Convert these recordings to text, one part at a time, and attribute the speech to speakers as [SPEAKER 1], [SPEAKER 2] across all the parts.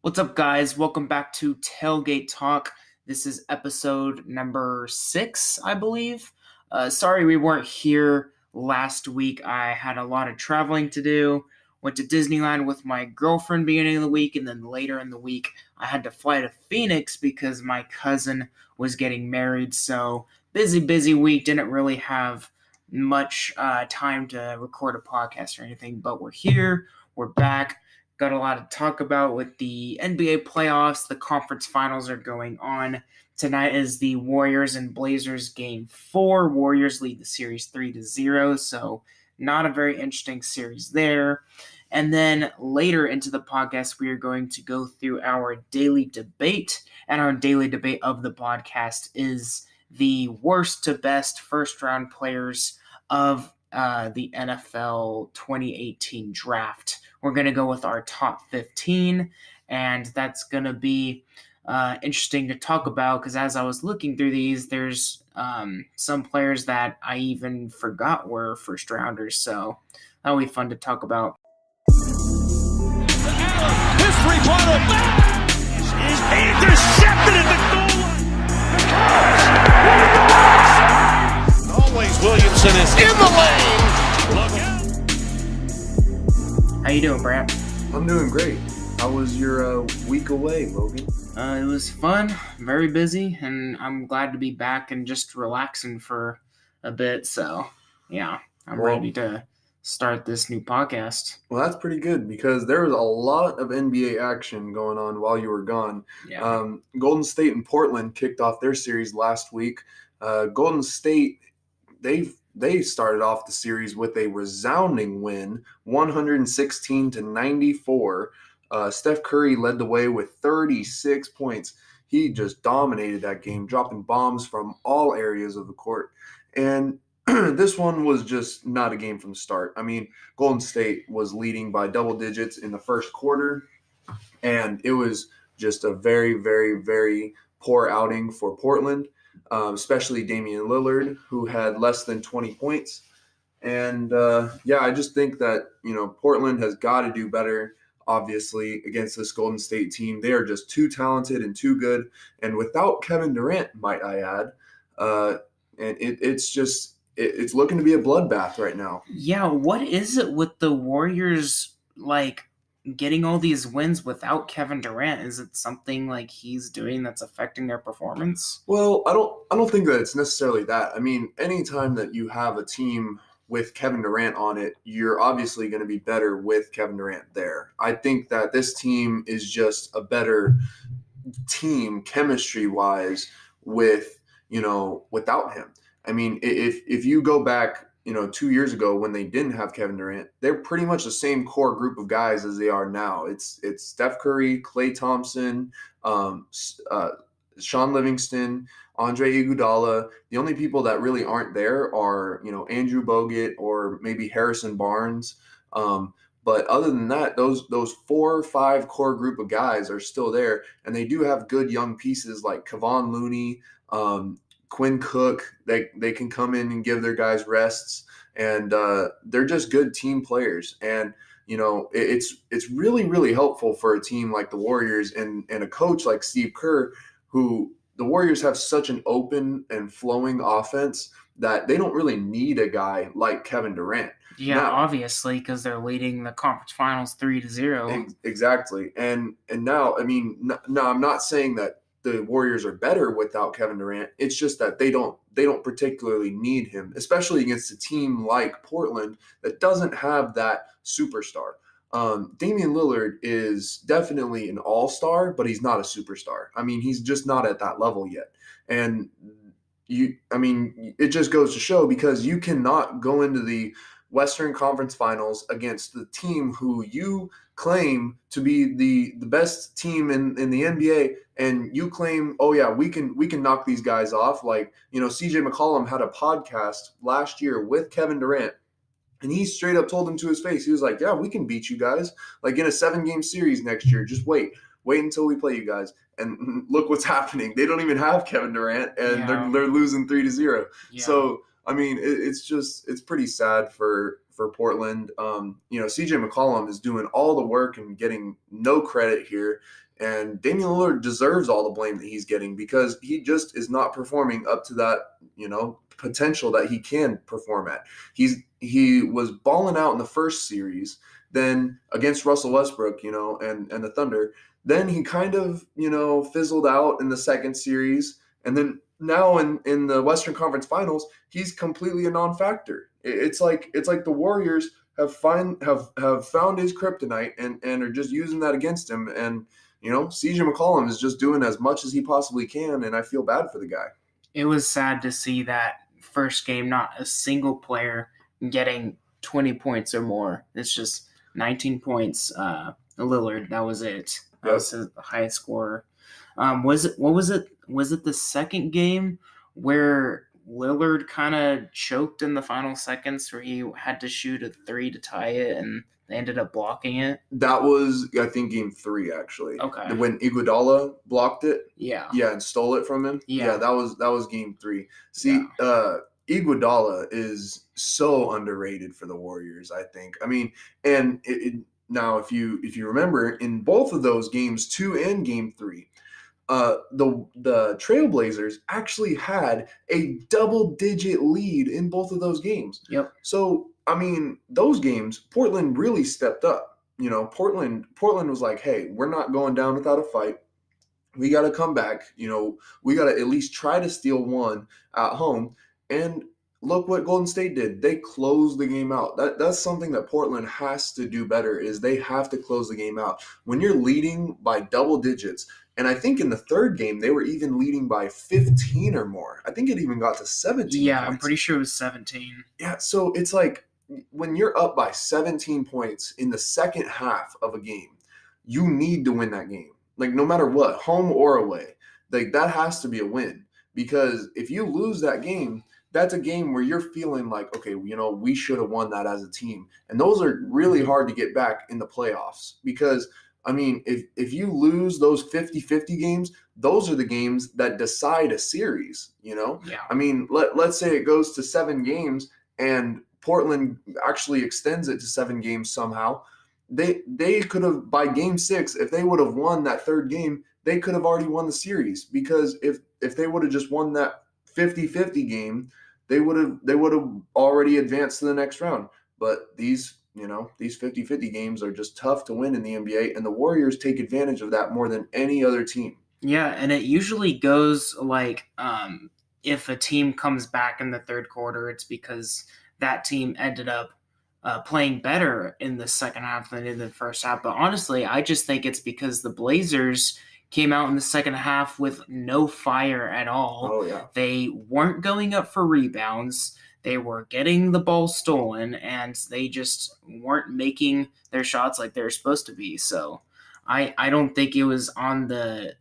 [SPEAKER 1] What's up, guys? Welcome back to Tailgate Talk. This is episode number 6, I believe. Sorry we weren't here last week. I had a lot of traveling to do. Went to Disneyland with my girlfriend beginning of the week, and then later in the week, I had to fly to Phoenix because my cousin was getting married. So, busy week. Didn't really have much time to record a podcast or anything, but we're here. We're back. Got a lot to talk about with the NBA playoffs. The conference finals are going on. Tonight is the Warriors and Blazers game 4. Warriors lead the series 3-0, so not a very interesting series there. And then later into the podcast, we are going to go through our daily debate. And our daily debate of the podcast is the worst to best first-round players of the NFL 2018 draft. We're going to go with our top 15, and that's going to be interesting to talk about because as I was looking through these, there's some players that I even forgot were first rounders, so that'll be fun to talk about.
[SPEAKER 2] His three-pointer is intercepted at the goal line. Always Williamson is in the lane. Look out.
[SPEAKER 1] How you doing, Brant?
[SPEAKER 3] I'm doing great. How was your week away, Logan?
[SPEAKER 1] It was fun, very busy, and I'm glad to be back and just relaxing for a bit. So, yeah, I'm ready to start this new podcast.
[SPEAKER 3] Well, that's pretty good because there was a lot of NBA action going on while you were gone.
[SPEAKER 1] Yeah.
[SPEAKER 3] Golden State and Portland kicked off their series last week. Golden State, they started off the series with a resounding win, 116-94. Steph Curry led the way with 36 points. He just dominated that game, dropping bombs from all areas of the court. And this one was just not a game from the start. I mean, Golden State was leading by double digits in the first quarter, and it was just a very, very, very poor outing for Portland, especially Damian Lillard, who had less than 20 points. And, I just think that, Portland has got to do better, obviously, against this Golden State team. They are just too talented and too good. And without Kevin Durant, might I add, and it's looking to be a bloodbath right now.
[SPEAKER 1] Yeah, what is it with the Warriors, getting all these wins without Kevin Durant? Is it something like he's doing that's affecting their performance?
[SPEAKER 3] Well, I don't think that it's necessarily that. I mean, anytime that you have a team with Kevin Durant on it, you're obviously going to be better with Kevin Durant there. I think that this team is just a better team chemistry-wise without him. I mean, if you go back, 2 years ago when they didn't have Kevin Durant, they're pretty much the same core group of guys as they are now. It's Steph Curry, Klay Thompson, Sean Livingston, Andre Iguodala. The only people that really aren't there are, Andrew Bogut or maybe Harrison Barnes. But other than that, those 4 or 5 core group of guys are still there, and they do have good young pieces like Kevon Looney, Quinn Cook. They can come in and give their guys rests, and they're just good team players. And it's really, really helpful for a team like the Warriors and a coach like Steve Kerr, who the Warriors have such an open and flowing offense that they don't really need a guy like Kevin Durant.
[SPEAKER 1] Yeah, now, obviously, because they're leading the conference finals 3-0.
[SPEAKER 3] Exactly. And now, I mean, no, I'm not saying that the Warriors are better without Kevin Durant. It's just that they don't particularly need him, especially against a team like Portland that doesn't have that superstar. Damian Lillard is definitely an all-star, but he's not a superstar. I mean, he's just not at that level yet. And it just goes to show, because you cannot go into the Western Conference Finals against the team who you claim to be the best team in the NBA, and you claim, oh yeah, we can knock these guys off. Like, CJ McCollum had a podcast last year with Kevin Durant, and he straight up told him to his face, he was like, yeah, we can beat you guys, like in a 7-game series next year. Just wait until we play you guys. And look what's happening. They don't even have Kevin Durant, and they're losing 3-0. Yeah. So I mean, it's pretty sad for Portland. CJ McCollum is doing all the work and getting no credit here. And Damian Lillard deserves all the blame that he's getting because he just is not performing up to that, potential that he can perform at. He was balling out in the first series, then against Russell Westbrook, and the Thunder. Then he kind of, fizzled out in the second series. And then now in the Western Conference Finals, he's completely a non-factor. It's like the Warriors have found his kryptonite and are just using that against him. And CJ McCollum is just doing as much as he possibly can, and I feel bad for the guy.
[SPEAKER 1] It was sad to see that first game, not a single player getting 20 points or more. It's just 19 points. Lillard, that was it. That was the highest scorer. Was it the second game where Lillard kind of choked in the final seconds where he had to shoot a 3 to tie it and they ended up blocking it?
[SPEAKER 3] That was, I think, game 3, actually.
[SPEAKER 1] Okay.
[SPEAKER 3] When Iguodala blocked it.
[SPEAKER 1] Yeah.
[SPEAKER 3] Yeah, and stole it from him.
[SPEAKER 1] Yeah.
[SPEAKER 3] That was game 3. See, Iguodala is so underrated for the Warriors, I think. I mean, and now if you remember, in both of those games 2 and game 3, the Trailblazers actually had a double-digit lead in both of those games.
[SPEAKER 1] Yep. So,
[SPEAKER 3] I mean, those games, Portland really stepped up. Portland was like, hey, we're not going down without a fight. We got to come back. We got to at least try to steal one at home. And look what Golden State did. They closed the game out. That's something that Portland has to do better, is they have to close the game out. When you're leading by double digits, and I think in the third game, they were even leading by 15 or more. I think it even got to 17
[SPEAKER 1] Yeah,
[SPEAKER 3] points.
[SPEAKER 1] I'm pretty sure it was 17.
[SPEAKER 3] Yeah, so it's like when you're up by 17 points in the second half of a game, you need to win that game. Like, no matter what, home or away, like that has to be a win. Because if you lose that game, that's a game where you're feeling like, okay, we should have won that as a team. And those are really hard to get back in the playoffs because, I mean, if you lose those 50-50 games, those are the games that decide a series, Yeah. I mean, let's say it goes to 7 games and Portland actually extends it to 7 games somehow. They could have, by game 6, if they would have won that third game, they could have already won the series, because if they would have just won that 50-50 game, they would have already advanced to the next round. But these 50-50 games are just tough to win in the NBA, and the Warriors take advantage of that more than any other team.
[SPEAKER 1] Yeah, and it usually goes like if a team comes back in the third quarter, it's because that team ended up playing better in the second half than in the first half. But honestly, I just think it's because the Blazers came out in the second half with no fire at all.
[SPEAKER 3] Oh, yeah.
[SPEAKER 1] They weren't going up for rebounds. They were getting the ball stolen, and they just weren't making their shots like they were supposed to be. So I don't think it was on the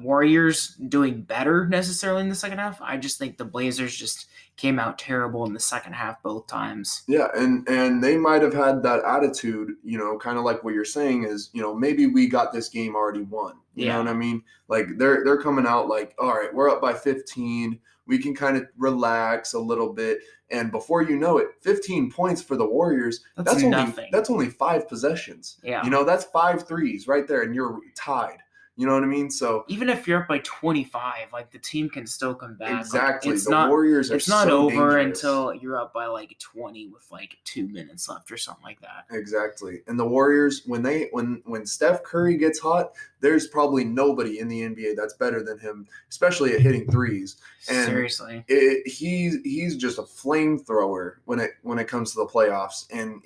[SPEAKER 1] Warriors doing better necessarily in the second half. I just think the Blazers just came out terrible in the second half both times.
[SPEAKER 3] Yeah, and they might have had that attitude, kind of like what you're saying is, maybe we got this game already won. You know what I mean? Like they're coming out like, all right, we're up by 15. We can kind of relax a little bit. And before you know it, 15 points for the Warriors, that's
[SPEAKER 1] nothing.
[SPEAKER 3] That's only 5 possessions.
[SPEAKER 1] Yeah.
[SPEAKER 3] That's 5 threes right there, and you're tied. You know what I mean? So
[SPEAKER 1] even if you're up by 25, like the team can still come back.
[SPEAKER 3] Exactly.
[SPEAKER 1] Like,
[SPEAKER 3] Warriors are
[SPEAKER 1] it's not
[SPEAKER 3] so
[SPEAKER 1] over
[SPEAKER 3] dangerous
[SPEAKER 1] until you're up by like 20 with like 2 minutes left or something like that.
[SPEAKER 3] Exactly. And the Warriors, when Steph Curry gets hot, there's probably nobody in the NBA that's better than him, especially at hitting threes. And
[SPEAKER 1] seriously,
[SPEAKER 3] he's just a flamethrower when it comes to the playoffs. And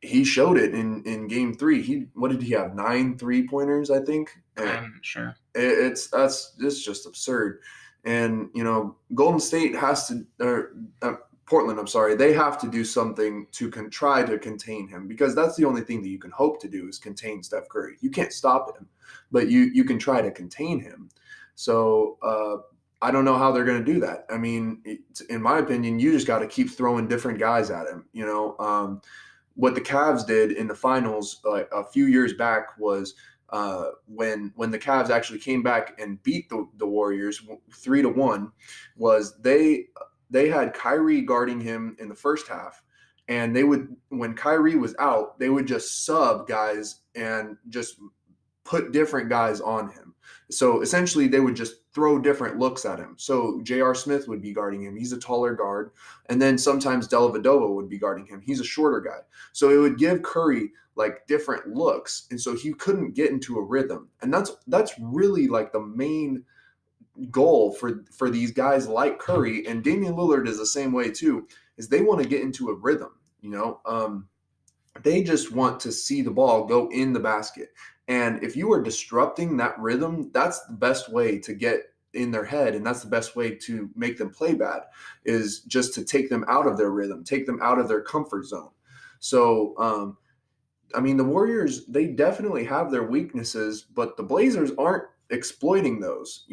[SPEAKER 3] he showed it in game 3. What did he have? 9 3-pointers, I think.
[SPEAKER 1] I'm sure.
[SPEAKER 3] It's just absurd. And Golden State has to, Portland, I'm sorry, they have to do something to try to contain him, because that's the only thing that you can hope to do is contain Steph Curry. You can't stop him, but you can try to contain him. So I don't know how they're going to do that. I mean, in my opinion, you just got to keep throwing different guys at him. What the Cavs did in the finals a few years back was when the Cavs actually came back and beat the Warriors 3-1, was they had Kyrie guarding him in the first half, And when Kyrie was out, they would just sub guys and just put different guys on him. So essentially, they would just throw different looks at him. So J.R. Smith would be guarding him. He's a taller guard. And then sometimes Dellavedova would be guarding him. He's a shorter guy. So it would give Curry like different looks. And so he couldn't get into a rhythm. And that's really like the main goal for these guys like Curry, and Damian Lillard is the same way too, is they want to get into a rhythm, they just want to see the ball go in the basket. And if you are disrupting that rhythm, that's the best way to get in their head, and that's the best way to make them play bad, is just to take them out of their rhythm, take them out of their comfort zone. So the Warriors, they definitely have their weaknesses, but the Blazers aren't exploiting those,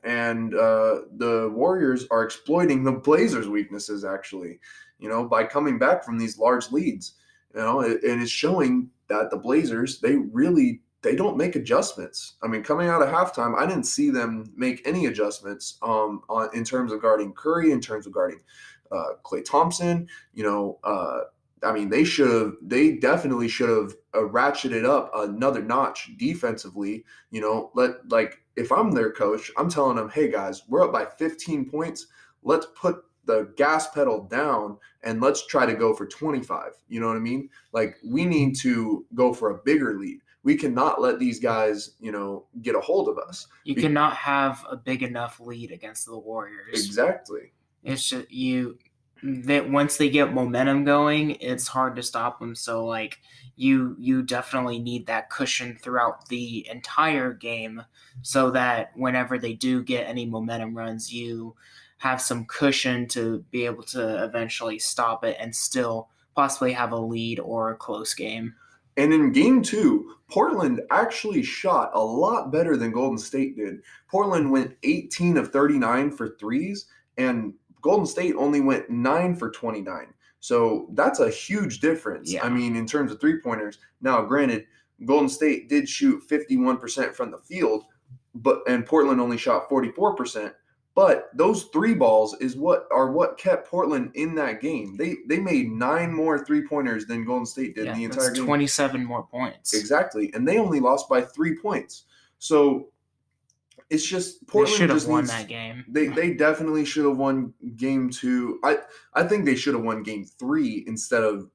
[SPEAKER 3] and the Warriors are exploiting the Blazers' weaknesses, actually, by coming back from these large leads, and it's showing that the Blazers, they don't make adjustments. I mean, coming out of halftime, I didn't see them make any adjustments in terms of guarding Curry, in terms of guarding Klay Thompson, they definitely should have ratcheted up another notch defensively. If I'm their coach, I'm telling them, hey guys, we're up by 15 points. Let's put the gas pedal down and let's try to go for 25. You know what I mean? Like, we need to go for a bigger lead. We cannot let these guys, get a hold of us.
[SPEAKER 1] You cannot have a big enough lead against the Warriors.
[SPEAKER 3] Exactly.
[SPEAKER 1] It's just that once they get momentum going, it's hard to stop them. So like you definitely need that cushion throughout the entire game, so that whenever they do get any momentum runs, you have some cushion to be able to eventually stop it and still possibly have a lead or a close game.
[SPEAKER 3] And in game 2, Portland actually shot a lot better than Golden State did. Portland went 18 of 39 for threes, and Golden State only went 9 for 29. So that's a huge difference.
[SPEAKER 1] Yeah.
[SPEAKER 3] I mean, in terms of three-pointers. Now, granted, Golden State did shoot 51% from the field, and Portland only shot 44%. But those three balls is what kept Portland in that game. They made 9 more three-pointers than Golden State did in the entire game.
[SPEAKER 1] 27 more points.
[SPEAKER 3] Exactly. And they only lost by 3 points. So it's just Portland
[SPEAKER 1] should have
[SPEAKER 3] just
[SPEAKER 1] won
[SPEAKER 3] needs,
[SPEAKER 1] that game.
[SPEAKER 3] They definitely should have won game 2. I think they should have won game 3 instead of,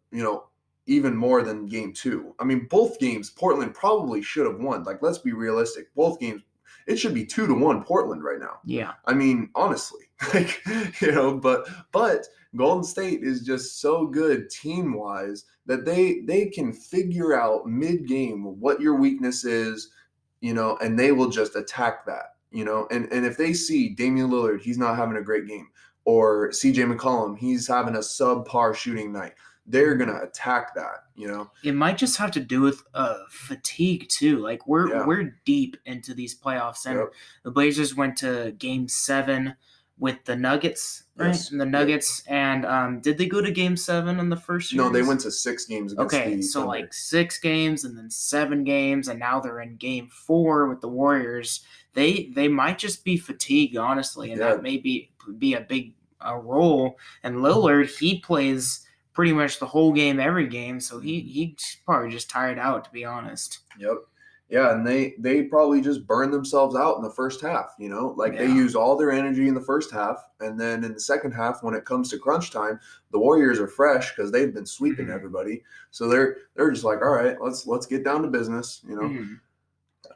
[SPEAKER 3] even more than game 2. I mean, both games Portland probably should have won. Like, let's be realistic. Both games, it should be 2-1 Portland right now.
[SPEAKER 1] Yeah.
[SPEAKER 3] I mean, honestly, but Golden State is just so good team-wise that they can figure out mid-game what your weakness is, and they will just attack that, and if they see Damian Lillard, he's not having a great game, or CJ McCollum, he's having a subpar shooting night, they're going to attack that,
[SPEAKER 1] It might just have to do with fatigue too. Like we're deep into these playoffs, and the Blazers went to game 7 with the Nuggets, right?
[SPEAKER 3] Yes.
[SPEAKER 1] And the Nuggets, and did they go to game 7 in the first series?
[SPEAKER 3] No, they went to 6 games against
[SPEAKER 1] Okay,
[SPEAKER 3] the
[SPEAKER 1] so
[SPEAKER 3] Thunder.
[SPEAKER 1] like 6 games and then 7 games, and now they're in game 4 with the Warriors. They might just be fatigued, honestly, and that may be a big role. And Lillard, he plays pretty much the whole game, every game, so he's probably just tired out, to be honest.
[SPEAKER 3] Yep. Yeah, and they probably just burned themselves out in the first half, They used all their energy in the first half, and then in the second half, when it comes to crunch time, the Warriors are fresh because they've been sweeping everybody. So they're just like, all right, let's get down to business,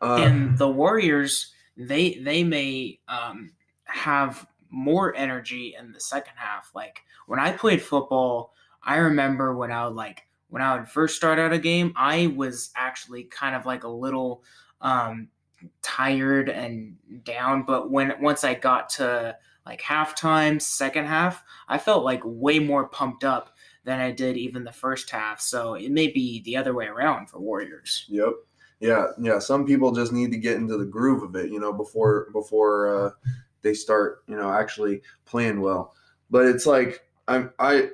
[SPEAKER 1] And the Warriors, they may have more energy in the second half. Like when I played football, I remember when I would first start out a game, I was actually kind of like a little tired and down. But once I got to like halftime, second half, I felt like way more pumped up than I did even the first half. So it may be the other way around for Warriors.
[SPEAKER 3] Yep. Yeah. Some people just need to get into the groove of it, before they start, actually playing well. But it's like I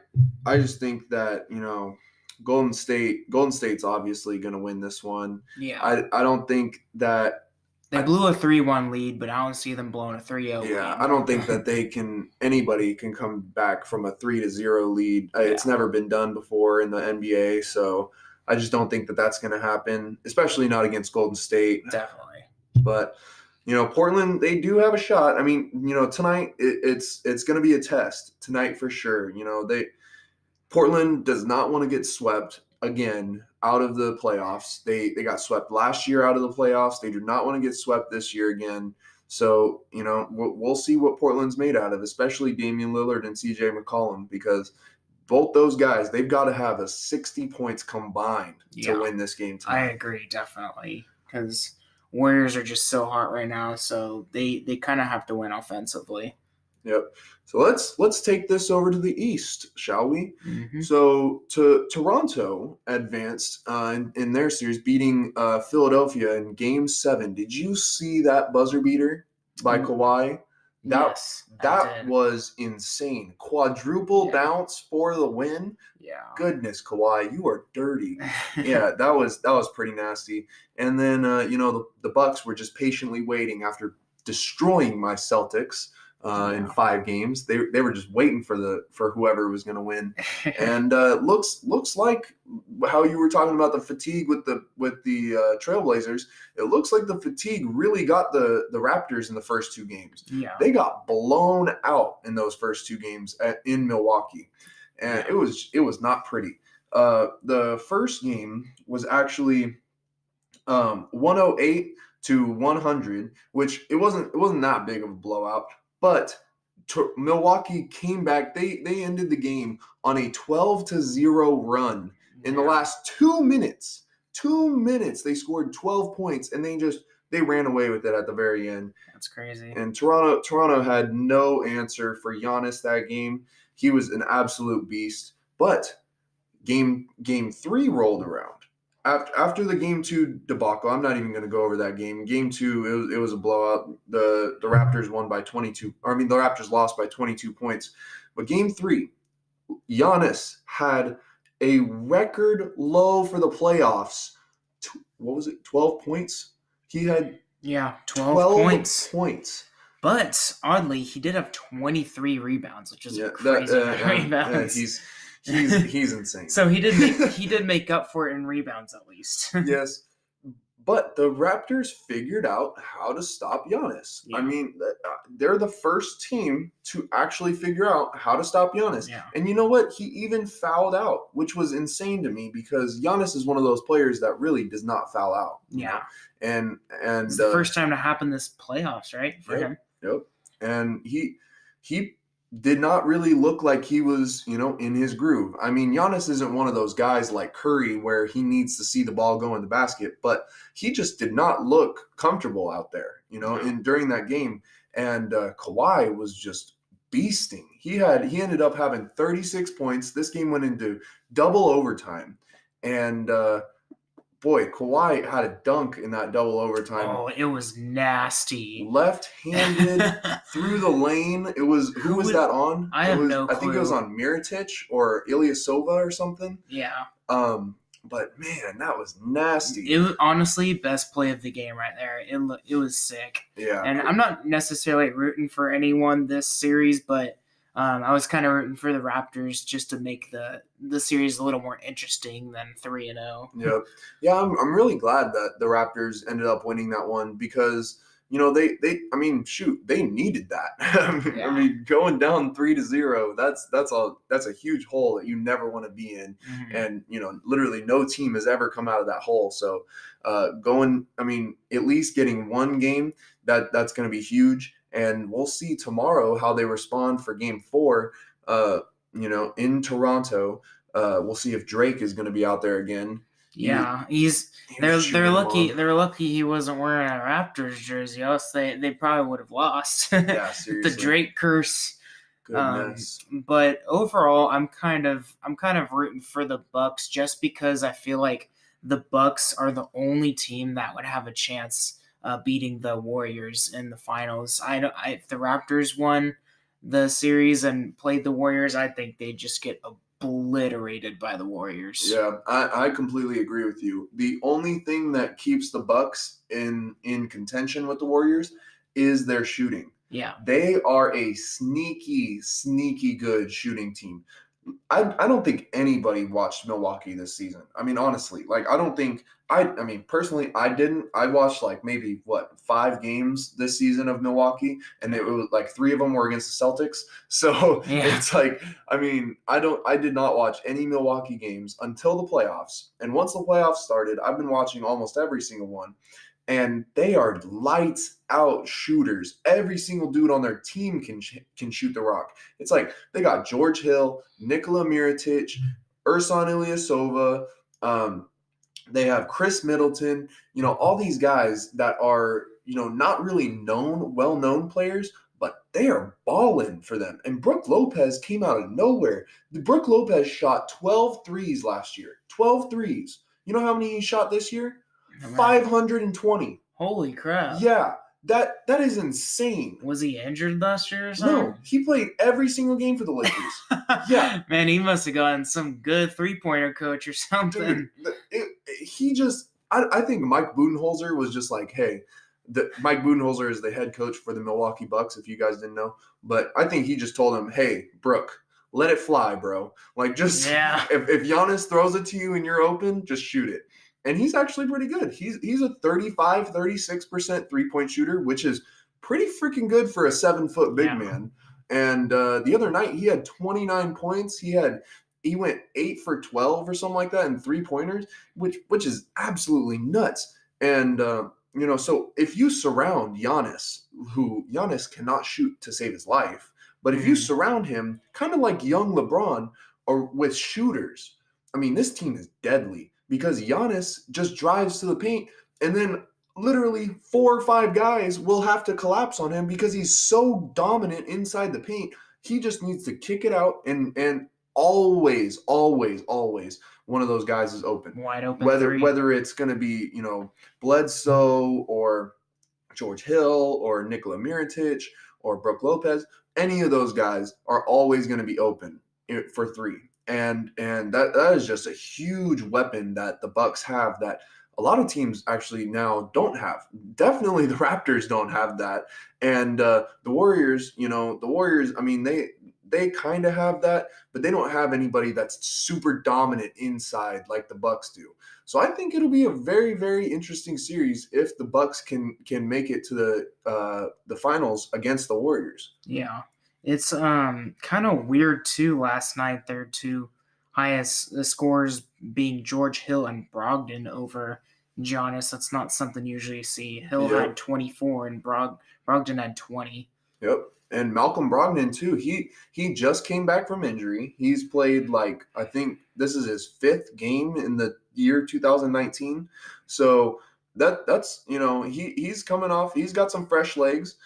[SPEAKER 3] just think that, Golden State's obviously going to win this one.
[SPEAKER 1] Yeah.
[SPEAKER 3] I don't think that
[SPEAKER 1] They blew a 3-1 lead, but I don't see them blowing a 3-0 lead.
[SPEAKER 3] Yeah, I don't think that anybody can come back from a 3-0 lead. It's never been done before in the NBA, so I just don't think that that's going to happen, especially not against Golden State.
[SPEAKER 1] Definitely.
[SPEAKER 3] But, Portland, they do have a shot. I mean, tonight it's going to be a test tonight for sure. Portland does not want to get swept again out of the playoffs. They got swept last year out of the playoffs. They do not want to get swept this year again. So, we'll see what Portland's made out of, especially Damian Lillard and CJ McCollum, because both those guys, they've got to have 60 points combined to win this game tonight.
[SPEAKER 1] I agree, definitely, because Warriors are just so hot right now, so they kind of have to win offensively.
[SPEAKER 3] Yep. So let's take this over to the East, shall we?
[SPEAKER 1] Mm-hmm.
[SPEAKER 3] So Toronto advanced in their series, beating Philadelphia in Game 7. Did you see that buzzer beater by Kawhi? That was insane. Quadruple bounce for the win.
[SPEAKER 1] Yeah.
[SPEAKER 3] Goodness, Kawhi, you are dirty. Yeah, that was pretty nasty. And then the Bucks were just patiently waiting after destroying my Celtics. In 5 games, they were just waiting for whoever was going to win, and looks like how you were talking about the fatigue with the Trailblazers. It looks like the fatigue really got the Raptors in the first 2 games.
[SPEAKER 1] Yeah,
[SPEAKER 3] they got blown out in those first 2 games in Milwaukee, and it was not pretty. The first game was actually 108-100, which it wasn't that big of a blowout. But Milwaukee came back. They ended the game on a 12-0 run in the last 2 minutes. 2 minutes, they scored 12 points, and they ran away with it at the very end.
[SPEAKER 1] That's crazy.
[SPEAKER 3] And Toronto had no answer for Giannis that game. He was an absolute beast. But game 3 rolled around. After the Game 2 debacle, I'm not even going to go over that game. Game 2, it was a blowout. The Raptors won by 22. The Raptors lost by 22 points. But Game 3, Giannis had a record low for the playoffs. What was it? 12 points? He had 12 points.
[SPEAKER 1] But oddly, he did have 23 rebounds, which is crazy. Rebounds.
[SPEAKER 3] He's insane.
[SPEAKER 1] So he did make up for it in rebounds at least.
[SPEAKER 3] Yes. But the Raptors figured out how to stop Giannis. Yeah. I mean, they're the first team to actually figure out how to stop Giannis.
[SPEAKER 1] Yeah.
[SPEAKER 3] And you know what? He even fouled out, which was insane to me because Giannis is one of those players that really does not foul out.
[SPEAKER 1] Yeah.
[SPEAKER 3] And
[SPEAKER 1] it's the first time to happen this playoffs, right? For him.
[SPEAKER 3] Yep. And he did not really look like he was, in his groove. I mean, Giannis isn't one of those guys like Curry where he needs to see the ball go in the basket, but he just did not look comfortable out there, during that game. And Kawhi was just beasting. He ended up having 36 points. This game went into double overtime. And boy, Kawhi had a dunk in that double overtime.
[SPEAKER 1] Oh, it was nasty.
[SPEAKER 3] Left-handed through the lane. It was who was that on?
[SPEAKER 1] I have no clue.
[SPEAKER 3] I think it was on Mirotic or Ilyasova or something.
[SPEAKER 1] Yeah.
[SPEAKER 3] But man, that was nasty.
[SPEAKER 1] It was honestly best play of the game right there. It was sick.
[SPEAKER 3] Yeah.
[SPEAKER 1] And I'm not necessarily rooting for anyone this series, but I was kind of rooting for the Raptors just to make the series a little more interesting than 3-0.
[SPEAKER 3] Yep. Yeah, I'm really glad that the Raptors ended up winning that one because they needed that.
[SPEAKER 1] Yeah.
[SPEAKER 3] I mean, going down 3-0, that's a huge hole that you never want to be in.
[SPEAKER 1] Mm-hmm.
[SPEAKER 3] And literally no team has ever come out of that hole. So at least getting one game, that's going to be huge. And we'll see tomorrow how they respond for Game 4, in Toronto. We'll see if Drake is going to be out there again.
[SPEAKER 1] Yeah, they're lucky. They're lucky he wasn't wearing a Raptors jersey, else they probably would have lost.
[SPEAKER 3] Yeah, seriously.
[SPEAKER 1] The Drake curse.
[SPEAKER 3] Goodness.
[SPEAKER 1] But overall, I'm kind of rooting for the Bucks just because I feel like the Bucks are the only team that would have a chance beating the Warriors in the finals. If the Raptors won the series and played the Warriors, I think they'd just get obliterated by the Warriors.
[SPEAKER 3] Yeah, I completely agree with you. The only thing that keeps the Bucks in contention with the Warriors is their shooting.
[SPEAKER 1] Yeah.
[SPEAKER 3] They are a sneaky good shooting team. I don't think anybody watched Milwaukee this season. I mean, honestly, like I mean, personally, I didn't. I watched like maybe 5 games this season of Milwaukee, and it was like 3 of them were against the Celtics. So
[SPEAKER 1] Yeah.
[SPEAKER 3] it's like, I mean, I did not watch any Milwaukee games until the playoffs. And once the playoffs started, I've been watching almost every single one. And they are lights out shooters. Every single dude on their team can shoot the rock. It's like they got George Hill, Nikola Mirotic, Ersan Ilyasova. They have Khris Middleton. All these guys that are not really well-known players, but they are balling for them. And Brook Lopez came out of nowhere. Brook Lopez shot 12 threes last year. 12 threes. You know how many he shot this year? 520.
[SPEAKER 1] Holy crap.
[SPEAKER 3] Yeah, that is insane.
[SPEAKER 1] Was he injured last year or something?
[SPEAKER 3] No, he played every single game for the Lakers. Yeah.
[SPEAKER 1] Man, he must have gotten some good three-pointer coach or something.
[SPEAKER 3] Dude, I think Mike Budenholzer was just like, hey, Mike Budenholzer is the head coach for the Milwaukee Bucks, if you guys didn't know. But I think he just told him, hey, Brook, let it fly, bro. Like, just if Giannis throws it to you and you're open, just shoot it. And he's actually pretty good. He's a 36% three-point shooter, which is pretty freaking good for a 7-foot big man. And the other night he had 29 points. He went 8 for 12 or something like that in 3-pointers, which is absolutely nuts. And so if you surround Giannis, who Giannis cannot shoot to save his life, but if you surround him kind of like young LeBron or with shooters, I mean, this team is deadly. Because Giannis just drives to the paint, and then literally 4 or 5 guys will have to collapse on him because he's so dominant inside the paint. He just needs to kick it out, and always one of those guys is open.
[SPEAKER 1] Wide open.
[SPEAKER 3] Whether it's going to be Bledsoe or George Hill or Nikola Mirotic or Brook Lopez, any of those guys are always going to be open for 3. And that is just a huge weapon that the Bucks have that a lot of teams actually now don't have. Definitely the Raptors don't have that. And the Warriors, I mean, they kind of have that, but they don't have anybody that's super dominant inside like the Bucks do. So I think it'll be a very, very interesting series if the Bucks can make it to the finals against the Warriors.
[SPEAKER 1] Yeah. It's kind of weird too. Last night, their 2 highest scores being George Hill and Brogdon over Giannis. That's not something you usually see. Hill had 24 and Brogdon had 20.
[SPEAKER 3] Yep, and Malcolm Brogdon too. He just came back from injury. He's played I think this is his 5th game in the year 2019. So that's he's coming off. He's got some fresh legs.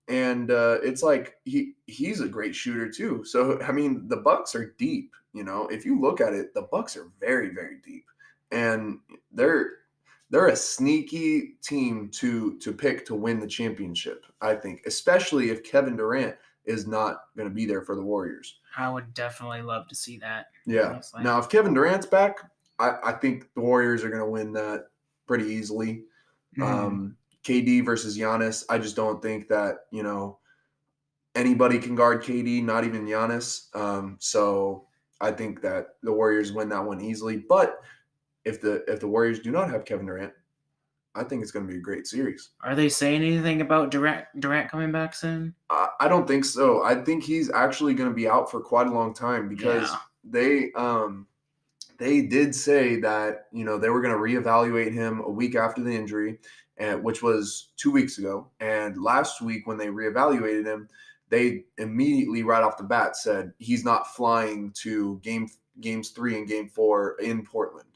[SPEAKER 3] And it's like he's a great shooter too. So I mean, the Bucks are deep. If you look at it, the Bucks are very, very deep, and they're a sneaky team to pick to win the championship. I think, especially if Kevin Durant is not going to be there for the Warriors.
[SPEAKER 1] I would definitely love to see that.
[SPEAKER 3] Yeah.
[SPEAKER 1] Honestly.
[SPEAKER 3] Now, if Kevin Durant's back, I think the Warriors are going to win that pretty easily. KD versus Giannis, I just don't think that, anybody can guard KD, not even Giannis. So I think that the Warriors win that one easily. But if the Warriors do not have Kevin Durant, I think it's going to be a great series.
[SPEAKER 1] Are they saying anything about Durant coming back soon?
[SPEAKER 3] I don't think so. I think he's actually going to be out for quite a long time because they did say that, they were going to reevaluate him a week after the injury, which was 2 weeks ago. And last week when they reevaluated him, they immediately right off the bat said he's not flying to games 3 and game 4 in Portland,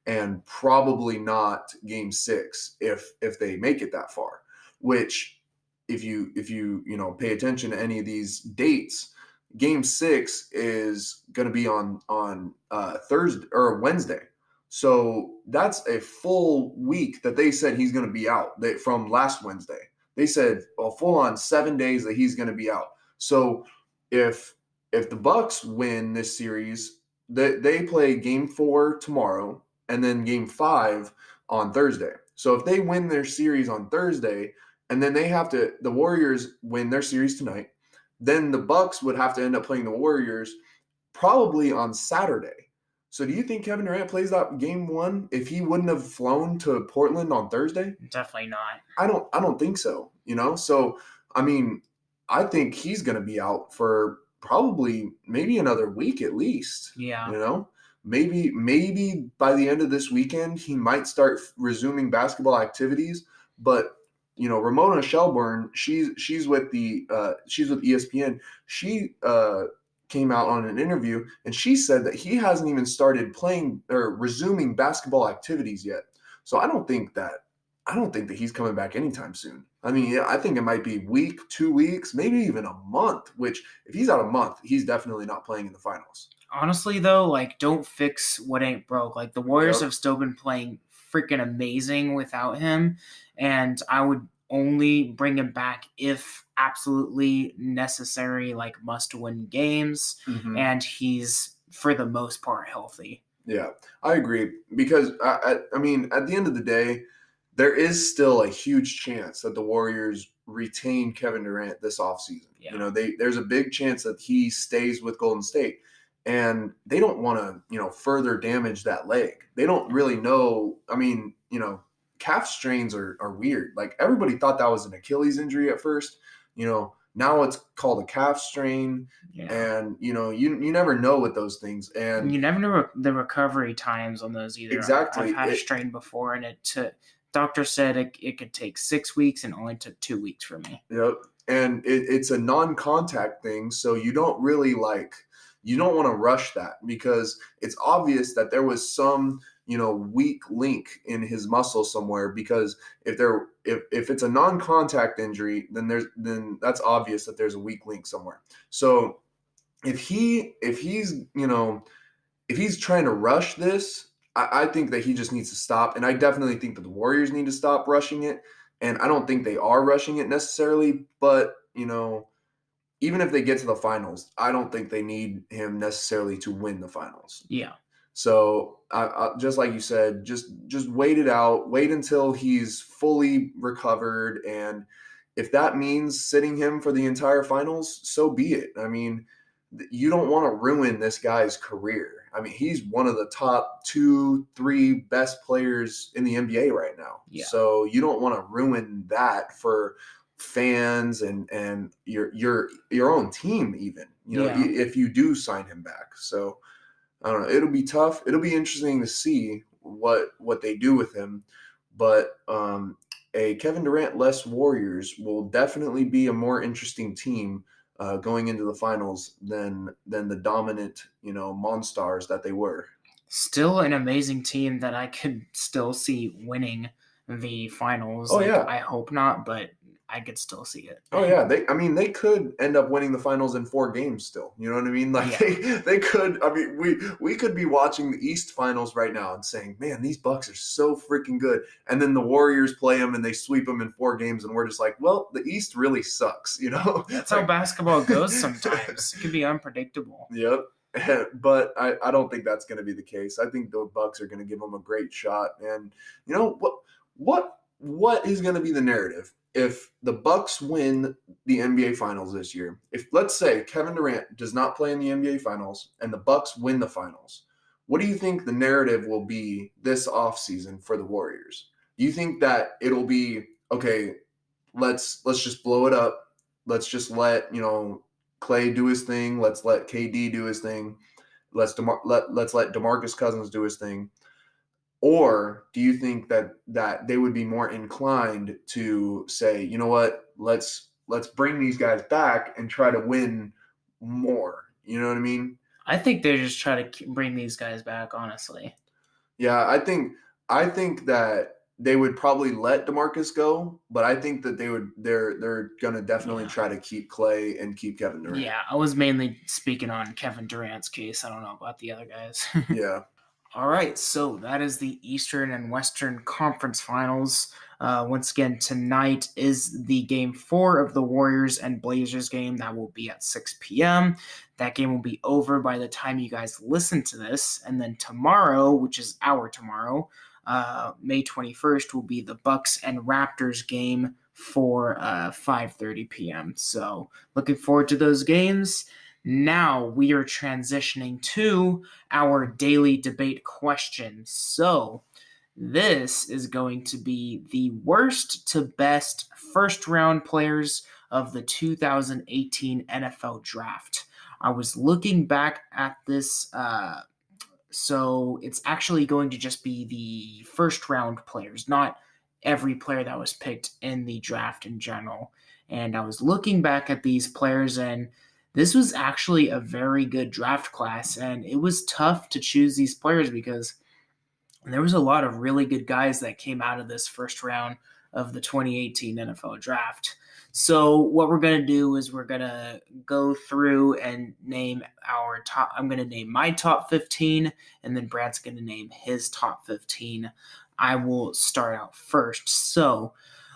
[SPEAKER 3] and probably not game 6 if they make it that far. Which, if you pay attention to any of these dates, game 6 is going to be on Thursday or Wednesday. So that's a full week that they said he's going to be out from last Wednesday. They said a full on 7 days that he's going to be out. So if if the Bucks win this series, they play Game 4 tomorrow and then Game 5 on Thursday. So if they win their series on Thursday, and then the Warriors win their series tonight, then the Bucks would have to end up playing the Warriors probably on Saturday. So do you think Kevin Durant plays that Game 1 if he wouldn't have flown to Portland on Thursday?
[SPEAKER 1] Definitely not.
[SPEAKER 3] I don't think so. So I mean, I think he's going to be out for probably maybe another week at least.
[SPEAKER 1] Yeah.
[SPEAKER 3] Maybe by the end of this weekend he might start resuming basketball activities. But Ramona Shelburne, she's with ESPN. She came out on an interview and she said that he hasn't even started playing or resuming basketball activities yet. So I don't think that he's coming back anytime soon. I mean, I think it might be week, 2 weeks, maybe even a month, which if he's out a month, he's definitely not playing in the finals.
[SPEAKER 1] Honestly, though, don't fix what ain't broke. The Warriors
[SPEAKER 3] Yep.
[SPEAKER 1] have still been playing freaking amazing without him, and I would only bring him back if absolutely necessary, must-win games,
[SPEAKER 3] Mm-hmm.
[SPEAKER 1] and he's, for the most part, healthy.
[SPEAKER 3] Yeah, I agree because, I mean, at the end of the day, there is still a huge chance that the Warriors retain Kevin Durant this offseason.
[SPEAKER 1] Yeah.
[SPEAKER 3] There's a big chance that he stays with Golden State, and they don't want to, further damage that leg. They don't really know. I mean, calf strains are weird. Everybody thought that was an Achilles injury at first. Now it's called a calf strain,
[SPEAKER 1] Yeah.
[SPEAKER 3] and you never know with those things, and
[SPEAKER 1] You never know the recovery times on those either.
[SPEAKER 3] Exactly.
[SPEAKER 1] I've had a strain before, and doctor said it could take 6 weeks, and only took 2 weeks for me.
[SPEAKER 3] Yep. And it's a non-contact thing, so you don't really you don't want to rush that because it's obvious that there was some weak link in his muscle somewhere, because if it's a non-contact injury, then that's obvious that there's a weak link somewhere. So if he's trying to rush this, I think that he just needs to stop. And I definitely think that the Warriors need to stop rushing it. And I don't think they are rushing it necessarily, but even if they get to the finals, I don't think they need him necessarily to win the finals.
[SPEAKER 1] Yeah.
[SPEAKER 3] So I just like you said, just wait it out. Wait until he's fully recovered, and if that means sitting him for the entire finals, so be it. I mean, you don't want to ruin this guy's career. I mean, he's one of the top 2-3 best players in the NBA right now.
[SPEAKER 1] Yeah.
[SPEAKER 3] So you don't want to ruin that for fans and your own team even. If you do sign him back. So I don't know. It'll be tough. It'll be interesting to see what they do with him. But a Kevin Durant-less Warriors will definitely be a more interesting team going into the finals than the dominant, Monstars that they were.
[SPEAKER 1] Still an amazing team that I could still see winning the finals.
[SPEAKER 3] Oh, yeah.
[SPEAKER 1] I hope not, but I could still see it.
[SPEAKER 3] Oh yeah, they could end up winning the finals in 4 games still. You know what I mean? They could. I mean, we could be watching the East Finals right now and saying, "Man, these Bucks are so freaking good." And then the Warriors play them and they sweep them in 4 games, and we're just like, "Well, the East really sucks."
[SPEAKER 1] That's how basketball goes sometimes. It can be unpredictable.
[SPEAKER 3] Yep. But I don't think that's going to be the case. I think the Bucks are going to give them a great shot. And what is going to be the narrative? If the Bucks win the NBA Finals this year, if let's say Kevin Durant does not play in the NBA Finals and the Bucks win the finals, what do you think the narrative will be this offseason for the Warriors? Do you think that it'll be, okay, let's just blow it up. Let's just let, Clay do his thing. Let's let KD do his thing. Let's let DeMarcus Cousins do his thing. Or do you think that they would be more inclined to say, you know what, let's bring these guys back and try to win more? You know what I mean?
[SPEAKER 1] I think they just try to bring these guys back, honestly.
[SPEAKER 3] Yeah, I think that they would probably let DeMarcus go, but I think that they're gonna definitely try to keep Clay and keep Kevin Durant.
[SPEAKER 1] Yeah, I was mainly speaking on Kevin Durant's case. I don't know about the other guys.
[SPEAKER 3] Yeah.
[SPEAKER 1] All right, so that is the Eastern and Western Conference Finals. Once again, tonight is the game 4 of the Warriors and Blazers game. That will be at 6 p.m. That game will be over by the time you guys listen to this. And then tomorrow, which is our tomorrow, May 21st, will be the Bucks and Raptors game for 5:30 p.m. So looking forward to those games. Now we are transitioning to our daily debate question. So, this is going to be the worst to best first round players of the 2018 NFL draft. I was looking back at this, so it's actually going to just be the first round players, not every player that was picked in the draft in general. And I was looking back at these players, and this was actually a very good draft class, and it was tough to choose these players because there was a lot of really good guys that came out of this first round of the 2018 NFL draft. So what we're going to do is we're going to go through and name our top. I'm going to name my top 15, and then Brad's going to name his top 15. I will start out first. So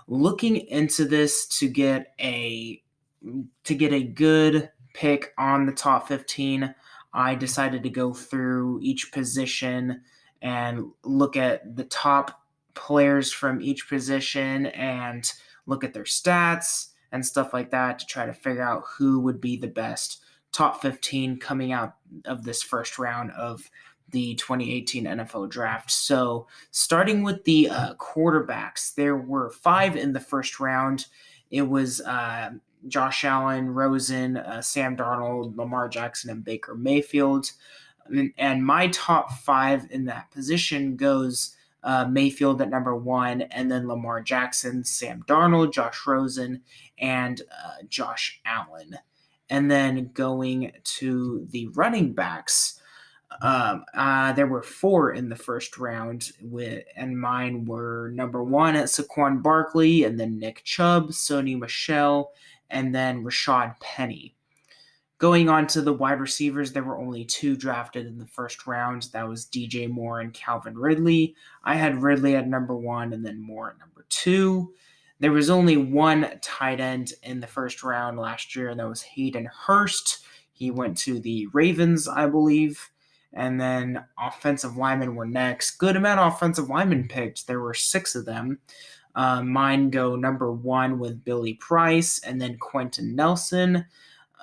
[SPEAKER 1] looking into this to get a good pick on the top 15, I decided to go through each position and look at the top players from each position and look at their stats and stuff like that to try to figure out who would be the best top 15 coming out of this first round of the 2018 NFL draft. So starting with the quarterbacks, there were 5 in the first round. It was Josh Allen, Rosen, Sam Darnold, Lamar Jackson, and Baker Mayfield. And my top 5 in that position goes Mayfield at number 1, and then Lamar Jackson, Sam Darnold, Josh Rosen, and Josh Allen. And then going to the running backs, there were 4 in the first round, and mine were number 1 at Saquon Barkley, and then Nick Chubb, Sony Michel, and then Rashad Penny. Going on to the wide receivers, there were only 2 drafted in the first round. That was DJ Moore and Calvin Ridley. I had Ridley at number 1 and then Moore at number 2. There was only 1 tight end in the first round last year, and that was Hayden Hurst. He went to the Ravens, I believe. And then offensive linemen were next. Good amount of offensive linemen picked. There were 6 of them. Mine go number 1 with Billy Price, and then Quentin Nelson.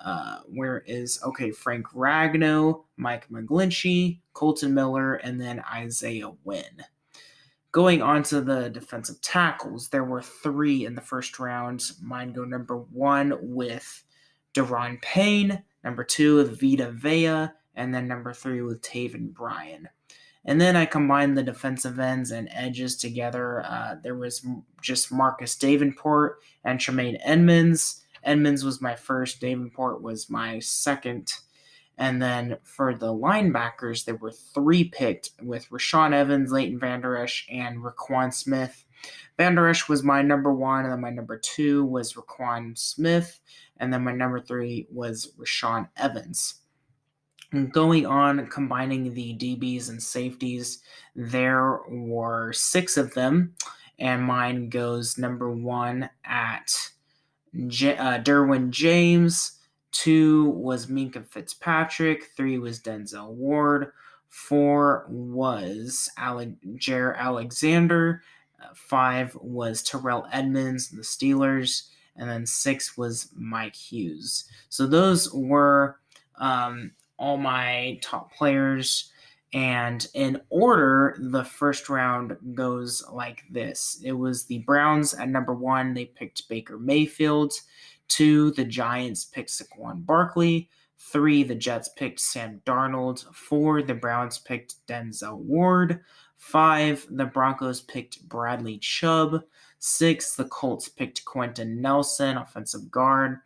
[SPEAKER 1] Frank Ragnow, Mike McGlinchey, Colton Miller, and then Isaiah Wynn. Going on to the defensive tackles, there were 3 in the first round. Mine go number 1 with Daron Payne, number 2 with Vita Vea, and then number 3 with Taven Bryan. And then I combined the defensive ends and edges together. There was just Marcus Davenport and Tremaine Edmonds. Edmonds was my first. Davenport was my second. And then for the linebackers, there were 3 picked with Rashaan Evans, Leighton Vander Esch, and Raquan Smith. Vander Esch was my number 1, and then my number 2 was Raquan Smith, and then my number 3 was Rashaan Evans. And going on, combining the DBs and safeties, there were 6 of them, and mine goes number 1 at Derwin James, 2 was Minkah Fitzpatrick, 3 was Denzel Ward, 4 was Jair Alexander, 5 was Terrell Edmonds, the Steelers, and then 6 was Mike Hughes. So those were all my top players. And in order, the first round goes like this. It was the Browns at number 1. They picked Baker Mayfield. 2, the Giants picked Saquon Barkley. 3, the Jets picked Sam Darnold. 4, the Browns picked Denzel Ward. 5, the Broncos picked Bradley Chubb. 6, the Colts picked Quentin Nelson, offensive guard.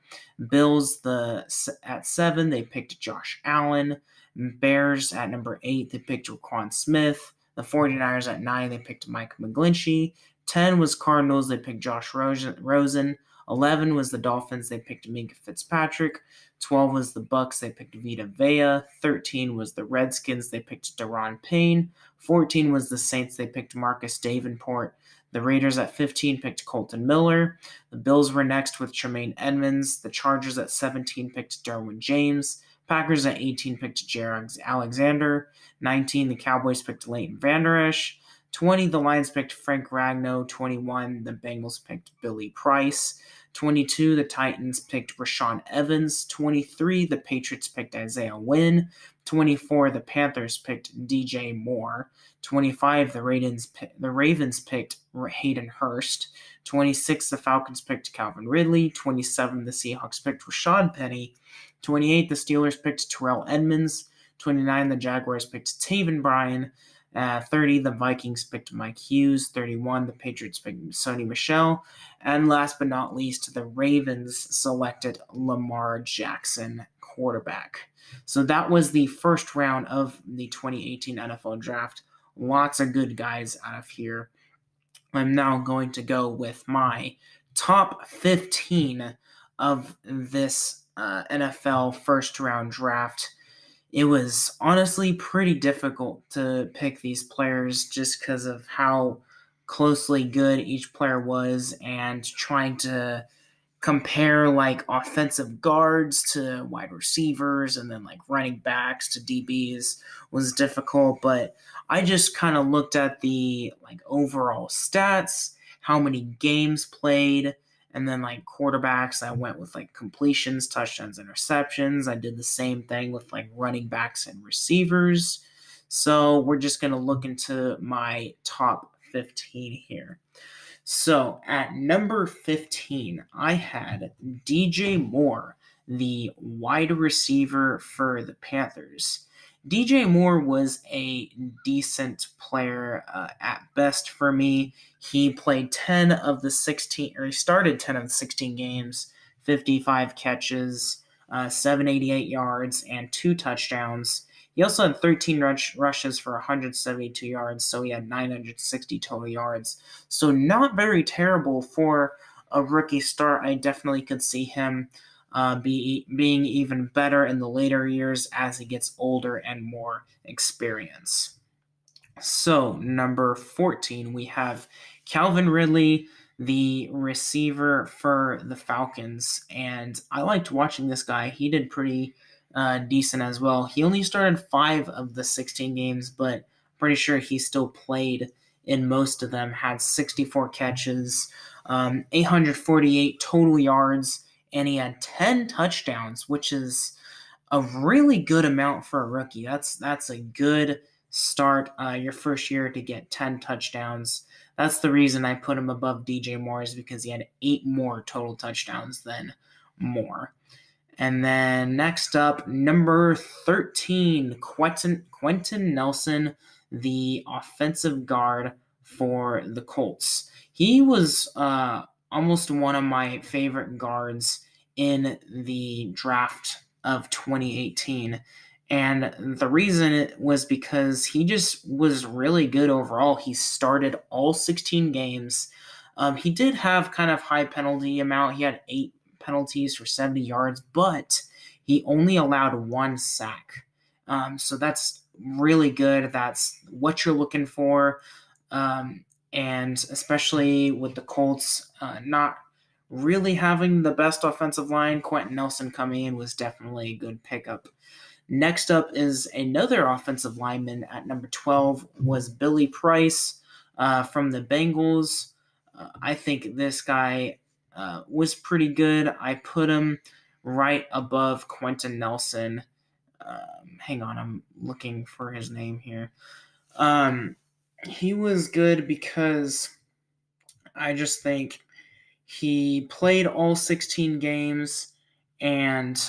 [SPEAKER 1] Bills at 7, they picked Josh Allen. Bears at number 8, they picked Raquan Smith. The 49ers at 9, they picked Mike McGlinchey. 10 was Cardinals, they picked Josh Rosen. 11 was the Dolphins. They picked Minka Fitzpatrick. 12 was the Bucks. They picked Vita Vea. 13 was the Redskins. They picked Daron Payne. 14 was the Saints. They picked Marcus Davenport. The Raiders at 15 picked Colton Miller. The Bills were next with Tremaine Edmonds. The Chargers at 17 picked Derwin James. Packers at 18 picked Jared Alexander. 19, the Cowboys picked Leighton Vander Esch. 20, the Lions picked Frank Ragnow. 21, the Bengals picked Billy Price. 22, the Titans picked Rashaan Evans. 23, the Patriots picked Isaiah Wynn. 24, the Panthers picked DJ Moore. 25, the Ravens picked Hayden Hurst. 26, the Falcons picked Calvin Ridley. 27, the Seahawks picked Rashad Penny. 28, the Steelers picked Terrell Edmonds. 29, the Jaguars picked Taven Bryan. 30, the Vikings picked Mike Hughes. 31, the Patriots picked Sony Michel. And last but not least, the Ravens selected Lamar Jackson, quarterback. So that was the first round of the 2018 NFL Draft. Lots of good guys out of here. I'm now going to go with my top 15 of this NFL first round draft. It was honestly pretty difficult to pick these players just because of how closely good each player was and trying to compare like offensive guards to wide receivers and then like running backs to DBs was difficult, but I just kind of looked at the like overall stats, how many games played, and then like quarterbacks, I went with like completions, touchdowns, interceptions. I did the same thing with like running backs and receivers. So we're just going to look into my top 15 here. So at number 15, I had DJ Moore, the wide receiver for the Panthers. DJ Moore was a decent player at best for me. He played 10 of the 16, or he started 10 of the 16 games, 55 catches, 788 yards, and 2 touchdowns. He also had 13 rushes for 172 yards, so he had 960 total yards. So not very terrible for a rookie start. I definitely could see him being even better in the later years as he gets older and more experience. So number 14, we have Calvin Ridley, the receiver for the Falcons, and I liked watching this guy. He did pretty decent as well. He only started 5 of the 16 games, but I'm pretty sure he still played in most of them, had 64 catches, 848 total yards, and he had 10 touchdowns, which is a really good amount for a rookie. That's a good start your first year to get 10 touchdowns. That's the reason I put him above DJ Moore, is because he had 8 more total touchdowns than Moore. And then next up, number 13, Quentin Nelson, the offensive guard for the Colts. He was almost one of my favorite guards in the draft of 2018. And the reason it was because he just was really good overall. He started all 16 games. He did have kind of high penalty amount. He had 8 penalties for 70 yards, but he only allowed 1 sack. So that's really good. That's what you're looking for. And especially with the Colts not really having the best offensive line, Quentin Nelson coming in was definitely a good pickup. Next up is another offensive lineman at number 12 was Billy Price from the Bengals. I think this guy was pretty good. I put him right above Quentin Nelson. Hang on, I'm looking for his name here. He was good because I just think he played all 16 games, and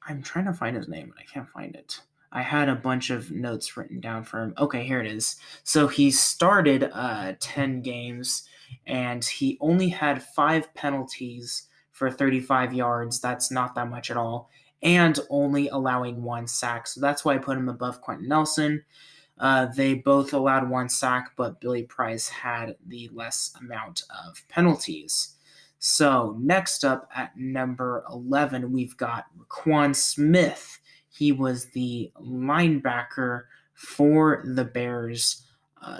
[SPEAKER 1] I'm trying to find his name, but I can't find it. I had a bunch of notes written down for him. Okay, here it is. So he started 10 games, and he only had 5 penalties for 35 yards. That's not that much at all. And only allowing 1 sack. So that's why I put him above Quentin Nelson. They both allowed 1 sack, but Billy Price had the less amount of penalties. So next up at number 11, we've got Quan Smith. He was the linebacker for the Bears.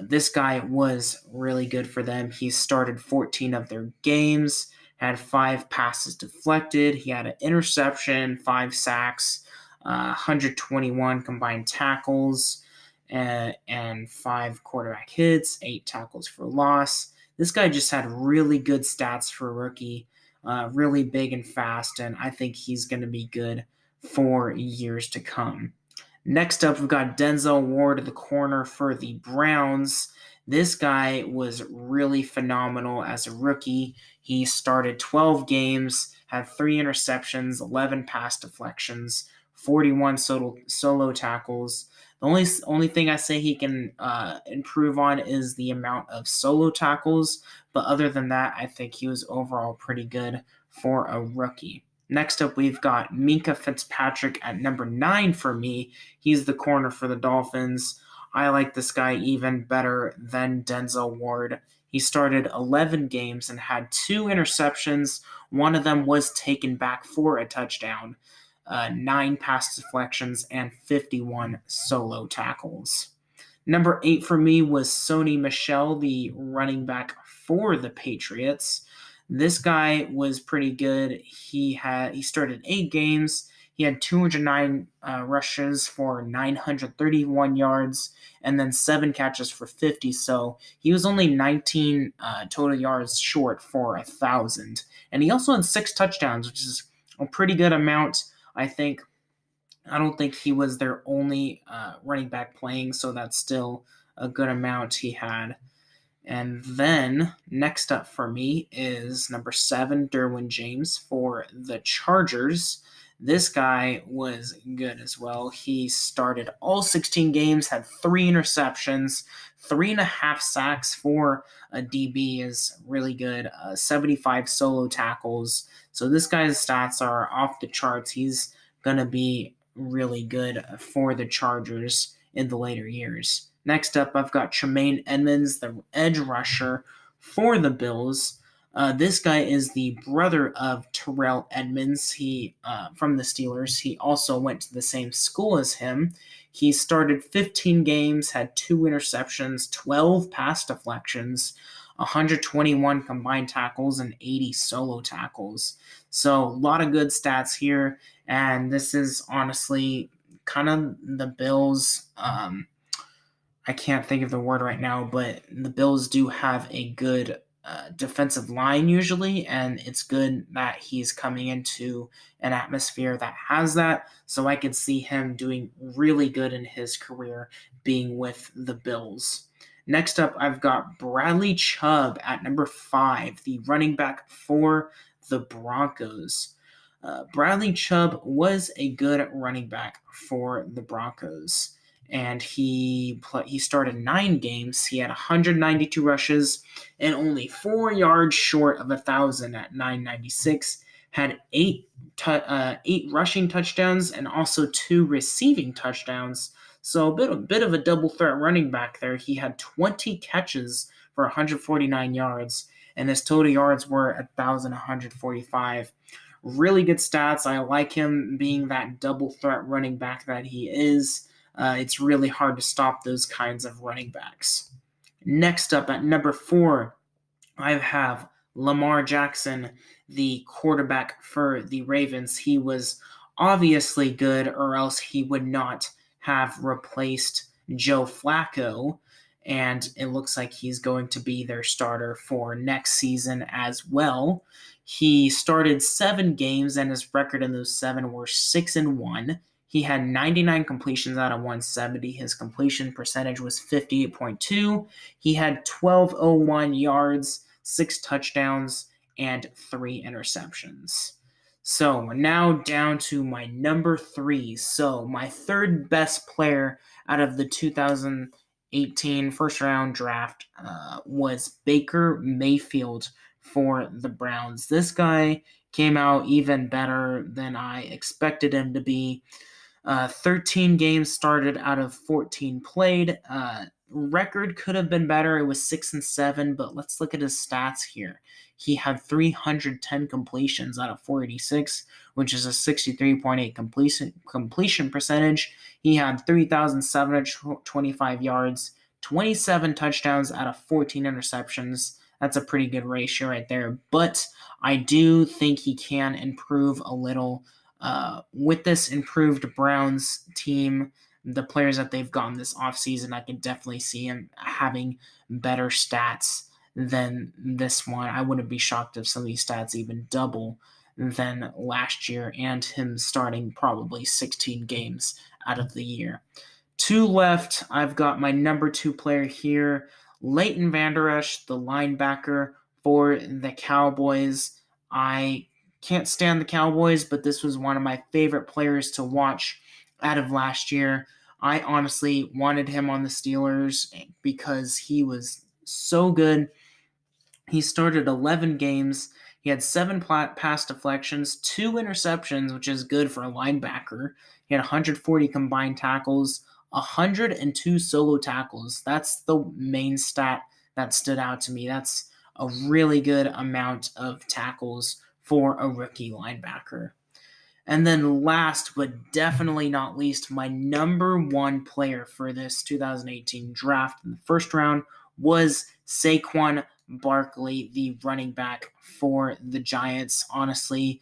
[SPEAKER 1] This guy was really good for them. He started 14 of their games, had 5 passes deflected. He had an interception, 5 sacks, 121 combined tackles, and 5 quarterback hits, 8 tackles for loss. This guy just had really good stats for a rookie, really big and fast, and I think he's going to be good for years to come. Next up, we've got Denzel Ward, the corner for the Browns. This guy was really phenomenal as a rookie. He started 12 games, had 3 interceptions, 11 pass deflections, 41 solo tackles. The only thing I say he can improve on is the amount of solo tackles, but other than that, I think he was overall pretty good for a rookie. Next up, we've got Minkah Fitzpatrick at number 9 for me. He's the corner for the Dolphins. I like this guy even better than Denzel Ward. He started 11 games and had 2 interceptions. One of them was taken back for a touchdown, 9 pass deflections, and 51 solo tackles. Number 8 for me was Sony Michel, the running back for the Patriots. This guy was pretty good. He started 8 games. He had 209 rushes for 931 yards and then 7 catches for 50. So he was only 19 total yards short for 1,000. And he also had 6 touchdowns, which is a pretty good amount. I don't think he was their only running back playing, so that's still a good amount he had. And then next up for me is number 7, Derwin James for the Chargers. This guy was good as well. He started all 16 games, had 3 interceptions, 3.5 sacks for a DB is really good, 75 solo tackles. So this guy's stats are off the charts. He's going to be really good for the Chargers in the later years. Next up, I've got Tremaine Edmonds, the edge rusher for the Bills. This guy is the brother of Terrell Edmonds. He from the Steelers. He also went to the same school as him. He started 15 games, had 2 interceptions, 12 pass deflections, 121 combined tackles, and 80 solo tackles. So a lot of good stats here, and this is honestly kind of the Bills' I can't think of the word right now, but the Bills do have a good defensive line usually, and it's good that he's coming into an atmosphere that has that. So I could see him doing really good in his career being with the Bills. Next up, I've got Bradley Chubb at number 5, the running back for the Broncos. Bradley Chubb was a good running back for the Broncos, and he started 9 games. He had 192 rushes and only 4 yards short of 1,000 at 996. Had 8 rushing touchdowns and also 2 receiving touchdowns. So a bit of a double threat running back there. He had 20 catches for 149 yards, and his total yards were 1,145. Really good stats. I like him being that double threat running back that he is. It's really hard to stop those kinds of running backs. Next up at number 4, I have Lamar Jackson, the quarterback for the Ravens. He was obviously good, or else he would not have replaced Joe Flacco, and it looks like he's going to be their starter for next season as well. He started 7 games, and his record in those 7 were 6-1. He had 99 completions out of 170. His completion percentage was 58.2. He had 1,201 yards, 6 touchdowns, and 3 interceptions. So now down to my number 3. So my third best player out of the 2018 first round draft was Baker Mayfield for the Browns. This guy came out even better than I expected him to be. 13 games started out of 14 played, record could have been better. It was 6-7, but let's look at his stats here. He had 310 completions out of 486, which is a 63.8 completion percentage. He had 3,725 yards, 27 touchdowns out of 14 interceptions. That's a pretty good ratio right there. But I do think he can improve a little. With this improved Browns team, the players that they've gotten this offseason, I can definitely see him having better stats than this one. I wouldn't be shocked if some of these stats even double than last year, and him starting probably 16 games out of the year. 2 left. I've got my number 2 player here, Leighton Vander Esch, the linebacker for the Cowboys. I can't stand the Cowboys, but this was one of my favorite players to watch out of last year. I honestly wanted him on the Steelers because he was so good. He started 11 games. He had 7 pass deflections, 2 interceptions, which is good for a linebacker. He had 140 combined tackles, 102 solo tackles. That's the main stat that stood out to me. That's a really good amount of tackles for a rookie linebacker. And then last but definitely not least, my number 1 player for this 2018 draft in the first round was Saquon Barkley, the running back for the Giants. Honestly,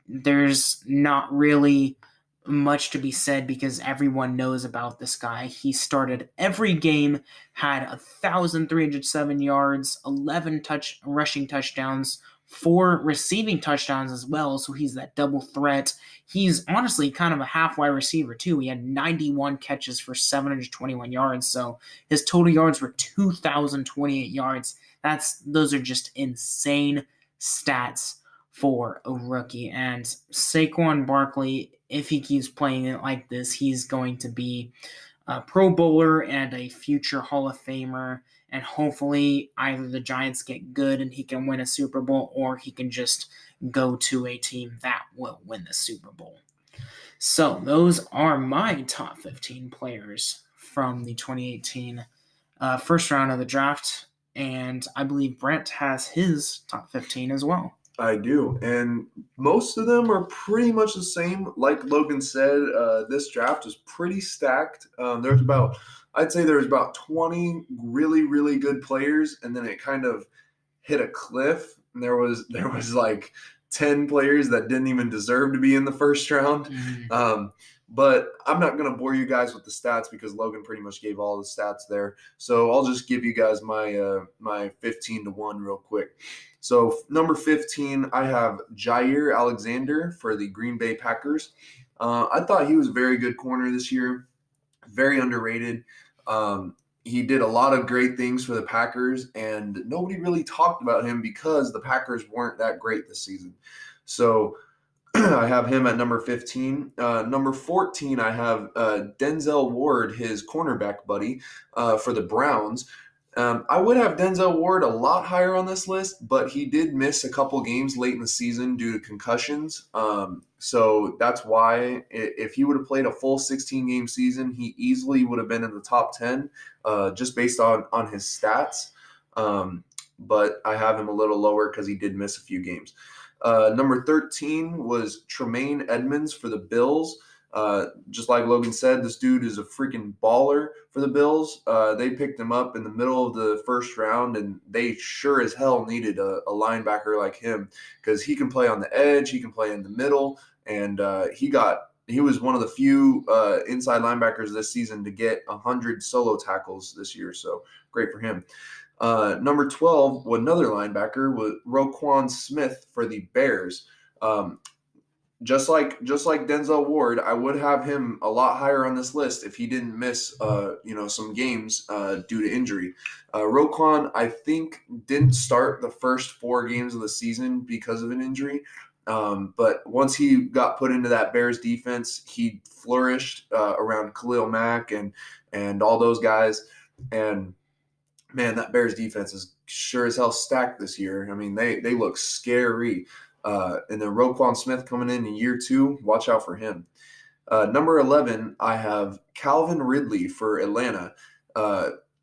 [SPEAKER 1] there's not really much to be said because everyone knows about this guy. He started every game, had 1,307 yards, 11 rushing touchdowns, 4 receiving touchdowns as well, so he's that double threat. He's honestly kind of a half-wide receiver too. He had 91 catches for 721 yards, so his total yards were 2,028 yards. Those are just insane stats for a rookie. And Saquon Barkley, if he keeps playing it like this, he's going to be a Pro Bowler and a future Hall of Famer. And hopefully either the Giants get good and he can win a Super Bowl, or he can just go to a team that will win the Super Bowl. So those are my top 15 players from the 2018 first round of the draft. And I believe Brent has his top 15 as well.
[SPEAKER 3] I do, and most of them are pretty much the same. Like Logan said, this draft is pretty stacked. I'd say there's about 20 really, really good players, and then it kind of hit a cliff. And there was like 10 players that didn't even deserve to be in the first round. Mm-hmm. But I'm not going to bore you guys with the stats because Logan pretty much gave all the stats there. So I'll just give you guys my 15-1 real quick. So number 15, I have Jair Alexander for the Green Bay Packers. I thought he was a very good corner this year, very underrated. He did a lot of great things for the Packers, and nobody really talked about him because the Packers weren't that great this season. So I have him at number 15. Number 14, I have Denzel Ward, his cornerback buddy, for the Browns. I would have Denzel Ward a lot higher on this list, but he did miss a couple games late in the season due to concussions. So that's why if he would have played a full 16-game season, he easily would have been in the top 10 just based on his stats. But I have him a little lower because he did miss a few games. Number 13 was Tremaine Edmonds for the Bills. Just like Logan said, this dude is a freaking baller for the Bills. They picked him up in the middle of the first round, and they sure as hell needed a linebacker like him because he can play on the edge, he can play in the middle, and he was one of the few inside linebackers this season to get 100 solo tackles this year, so great for him. Number 12, another linebacker, was Roquan Smith for the Bears. Just like Denzel Ward, I would have him a lot higher on this list if he didn't miss some games due to injury. Roquan, I think, didn't start the first 4 games of the season because of an injury. But once he got put into that Bears defense, he flourished around Khalil Mack and all those guys. And man, that Bears defense is sure as hell stacked this year. I mean, they look scary. And then Roquan Smith coming in year 2, watch out for him. Number 11, I have Calvin Ridley for Atlanta.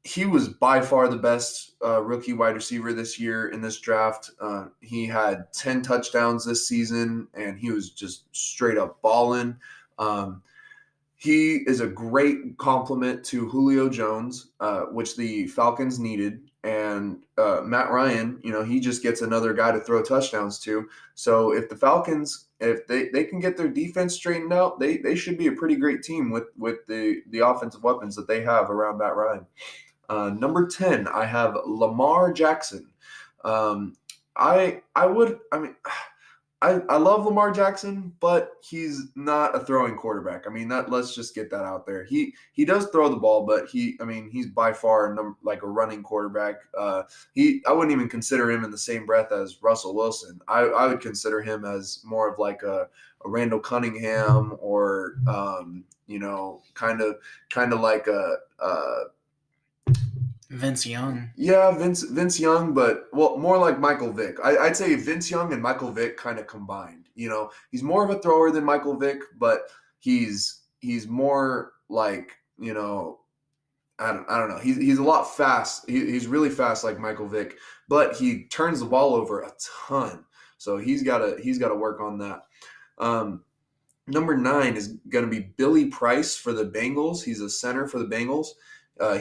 [SPEAKER 3] he was by far the best rookie wide receiver this year in this draft. He had 10 touchdowns this season, and he was just straight up balling. He is a great complement to Julio Jones, which the Falcons needed. And Matt Ryan, he just gets another guy to throw touchdowns to. So if the Falcons, if they can get their defense straightened out, they should be a pretty great team with the offensive weapons that they have around Matt Ryan. Number 10, I have Lamar Jackson. I love Lamar Jackson, but he's not a throwing quarterback. I mean, let's just get that out there. He does throw the ball, but he's by far like a running quarterback. I wouldn't even consider him in the same breath as Russell Wilson. I would consider him as more of like a Randall Cunningham or kind of like a
[SPEAKER 1] Vince Young.
[SPEAKER 3] Yeah, Vince Young, but more like Michael Vick. I'd say Vince Young and Michael Vick kind of combined. He's more of a thrower than Michael Vick, but he's more like I don't know. He's a lot fast. He's really fast like Michael Vick, but he turns the ball over a ton. So he's got to work on that. Number 9 is going to be Billy Price for the Bengals. He's a center for the Bengals.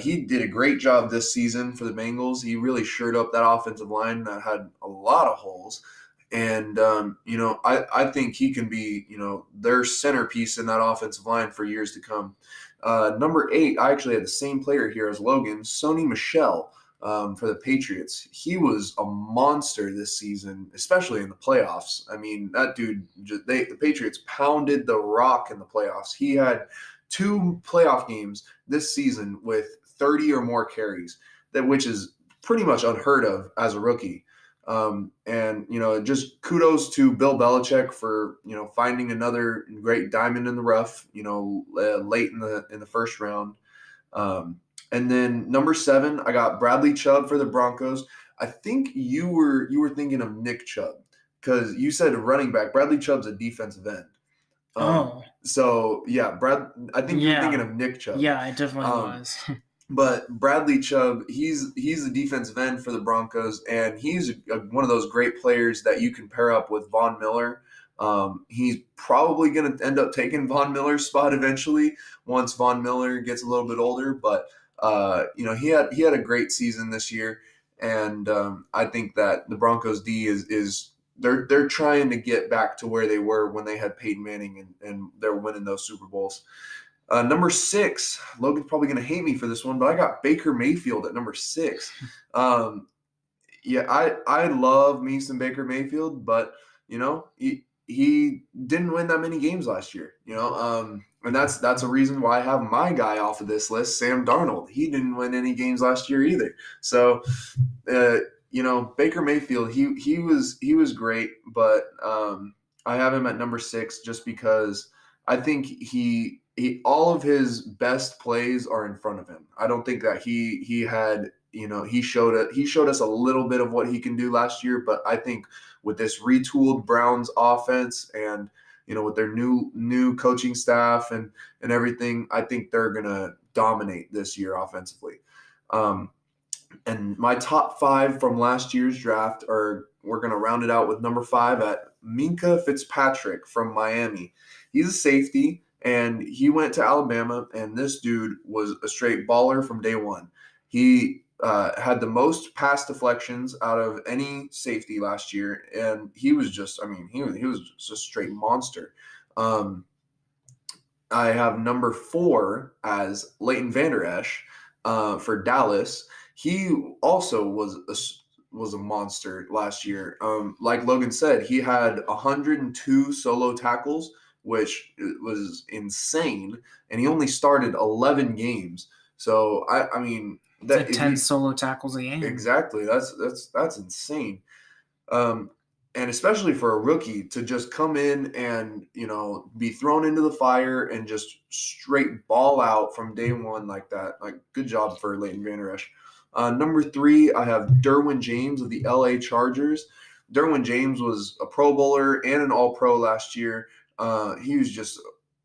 [SPEAKER 3] He did a great job this season for the Bengals. He really shored up that offensive line that had a lot of holes. And, I think he can be, their centerpiece in that offensive line for years to come. Number 8, I actually had the same player here as Logan, Sony Michel for the Patriots. He was a monster this season, especially in the playoffs. I mean, that dude, the Patriots pounded the rock in the playoffs. He had 2 playoff games this season with 30 or more carries, which is pretty much unheard of as a rookie. And just kudos to Bill Belichick for finding another great diamond in the rough. Late in the first round. And then number 7, I got Bradley Chubb for the Broncos. I think you were thinking of Nick Chubb because you said running back. Bradley Chubb's a defensive end. So yeah, I think you're thinking of Nick Chubb.
[SPEAKER 1] Yeah, I definitely was.
[SPEAKER 3] But Bradley Chubb, he's a defensive end for the Broncos, and he's one of those great players that you can pair up with Von Miller. He's probably going to end up taking Von Miller's spot eventually once Von Miller gets a little bit older. But he had a great season this year, and I think that the Broncos D is. They're trying to get back to where they were when they had Peyton Manning and they're winning those Super Bowls. Number 6, Logan's probably going to hate me for this one, but I got Baker Mayfield at number 6. I love me some Baker Mayfield, but he didn't win that many games last year. And that's a reason why I have my guy off of this list, Sam Darnold. He didn't win any games last year either. So. Baker Mayfield, he was great, but I have him at number 6 just because I think he all of his best plays are in front of him. I don't think that he had he showed us a little bit of what he can do last year, but I think with this retooled Browns offense and with their new coaching staff and everything, I think they're gonna dominate this year offensively. And my top 5 from last year's draft we're going to round it out with number 5 at Minkah Fitzpatrick from Miami. He's a safety, and he went to Alabama, and this dude was a straight baller from day one. He had the most pass deflections out of any safety last year, and he was just, he was just a straight monster. I have number 4 as Leighton Vander Esch for Dallas. He also was a monster last year. Like Logan said, he had 102 solo tackles, which was insane, and he only started 11 games. So
[SPEAKER 1] It's like 10 solo tackles a game.
[SPEAKER 3] Exactly. That's insane. And especially for a rookie to just come in and be thrown into the fire and just straight ball out from day one like that. Like, good job for Leighton Vander Esch. Number 3, I have Derwin James of the LA Chargers. Derwin James was a Pro Bowler and an All-Pro last year. He was just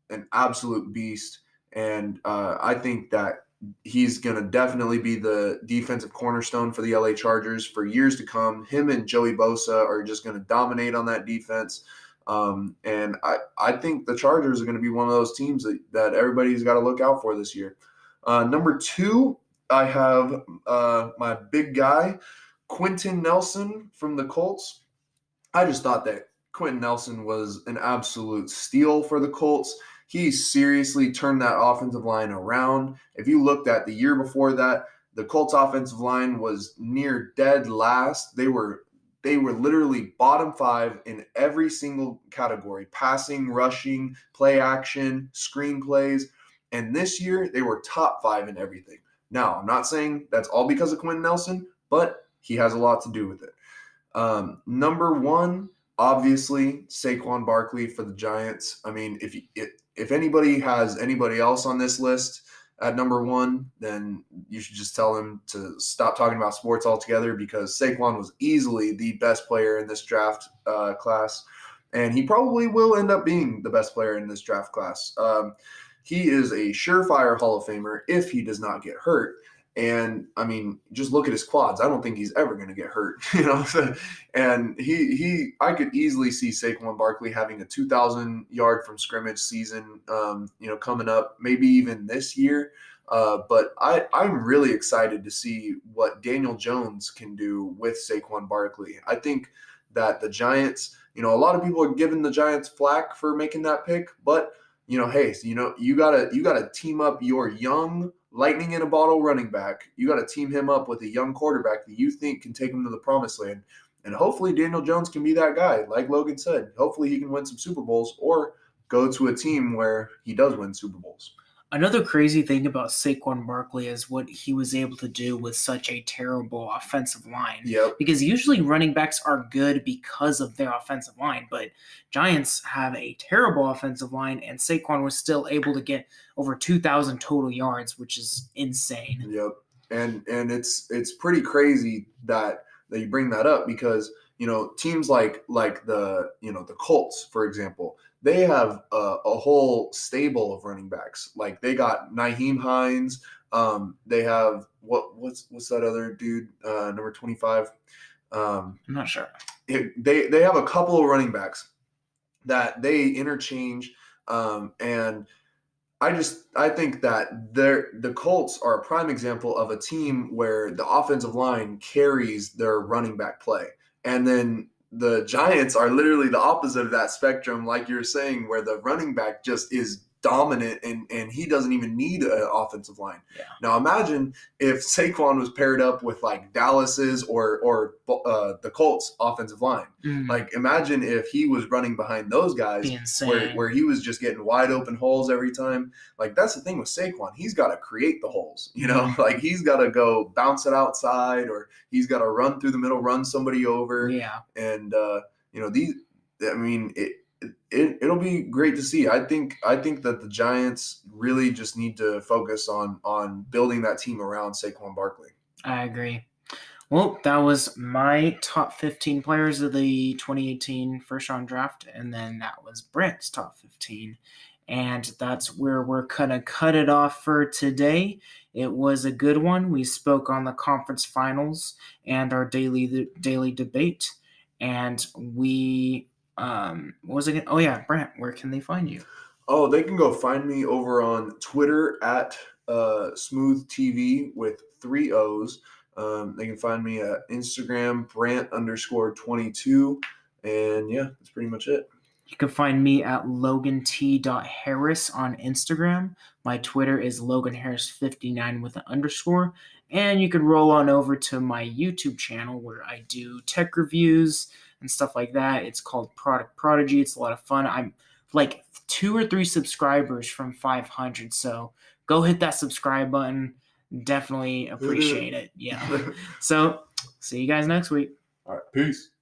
[SPEAKER 3] an absolute beast, and I think that he's going to definitely be the defensive cornerstone for the LA Chargers for years to come. Him and Joey Bosa are just going to dominate on that defense. And I think the Chargers are going to be one of those teams that everybody's got to look out for this year. Number 2, I have my big guy, Quentin Nelson from the Colts. I just thought that Quentin Nelson was an absolute steal for the Colts. He seriously turned that offensive line around. If you looked at the year before that, the Colts offensive line was near dead last. They were literally bottom 5 in every single category: passing, rushing, play action, screenplays. And this year, they were top 5 in everything. Now, I'm not saying that's all because of Quentin Nelson, but he has a lot to do with it. Number 1, obviously, Saquon Barkley for the Giants. I mean, if anybody has anybody else on this list at number 1, then you should just tell him to stop talking about sports altogether, because Saquon was easily the best player in this draft class, and he probably will end up being the best player in this draft class. He is a surefire Hall of Famer if he does not get hurt. And I mean, just look at his quads. I don't think he's ever going to get hurt, And I could easily see Saquon Barkley having a 2,000 yard from scrimmage season, coming up, maybe even this year. But I'm really excited to see what Daniel Jones can do with Saquon Barkley. I think that the Giants, a lot of people are giving the Giants flack for making that pick, but hey, you gotta team up your young lightning in a bottle running back. You got to team him up with a young quarterback that you think can take him to the promised land. And hopefully Daniel Jones can be that guy. Like Logan said, hopefully he can win some Super Bowls or go to a team where he does win Super Bowls.
[SPEAKER 1] Another crazy thing about Saquon Barkley is what he was able to do with such a terrible offensive line.
[SPEAKER 3] Yep.
[SPEAKER 1] Because usually running backs are good because of their offensive line, but Giants have a terrible offensive line, and Saquon was still able to get over 2,000 total yards, which is insane.
[SPEAKER 3] Yep. And it's pretty crazy that you bring that up, because teams like the Colts, for example, they have a whole stable of running backs. Like they got Nyheim Hines. They have what's that other dude, number 25?
[SPEAKER 1] I'm not sure.
[SPEAKER 3] They have a couple of running backs that they interchange, and I think that the Colts are a prime example of a team where the offensive line carries their running back play. And then the Giants are literally the opposite of that spectrum, like you're saying, where the running back just is dominant and he doesn't even need an offensive line.
[SPEAKER 1] Yeah.
[SPEAKER 3] Now imagine if Saquon was paired up with like Dallas's or the Colts offensive line.
[SPEAKER 1] Mm.
[SPEAKER 3] Like imagine if he was running behind those guys where he was just getting wide open holes every time. Like that's the thing with Saquon. He's got to create the holes, like he's got to go bounce it outside, or he's got to run through the middle, run somebody over.
[SPEAKER 1] Yeah.
[SPEAKER 3] And it'll be great to see. I think that the Giants really just need to focus on building that team around Saquon Barkley.
[SPEAKER 1] I agree. Well, that was my top 15 players of the 2018 first round draft, and then that was Brent's top 15. And that's where we're going to cut it off for today. It was a good one. We spoke on the conference finals and our daily debate. And we what was it again? Oh yeah, Brent, where can they find you?
[SPEAKER 3] Oh, they can go find me over on Twitter at smoove TV with 3 O's. They can find me at Instagram, Brant_22. And yeah, that's pretty much it.
[SPEAKER 1] You can find me at LoganT.Harris on Instagram. My Twitter is LoganHarris59 with an underscore. And you can roll on over to my YouTube channel where I do tech reviews and stuff like that. It's called Product Prodigy. It's a lot of fun. I'm like 2 or 3 subscribers from 500. So go hit that subscribe button. Definitely appreciate it. Yeah. So see you guys next week.
[SPEAKER 3] All right. Peace.